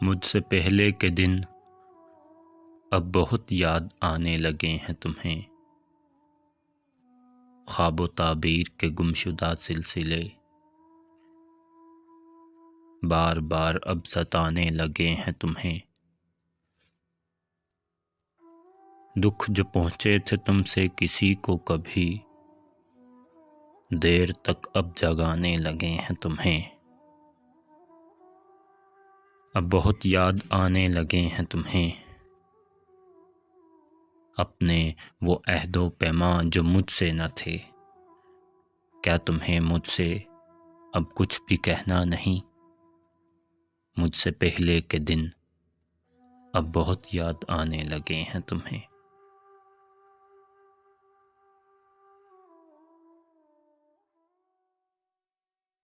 मुझसे पहले के दिन अब बहुत याद आने लगे हैं तुम्हें। ख्वाब व ताबीर के गुमशुदा सिलसिले बार बार अब सताने लगे हैं तुम्हें। दुख जो पहुँचे थे तुमसे किसी को कभी, देर तक अब जगाने लगे हैं तुम्हें। अब बहुत याद आने लगे हैं तुम्हें, अपने वो अहदो पैमा जो मुझसे न थे। क्या तुम्हें मुझसे अब कुछ भी कहना नहीं? मुझसे पहले के दिन अब बहुत याद आने लगे हैं तुम्हें।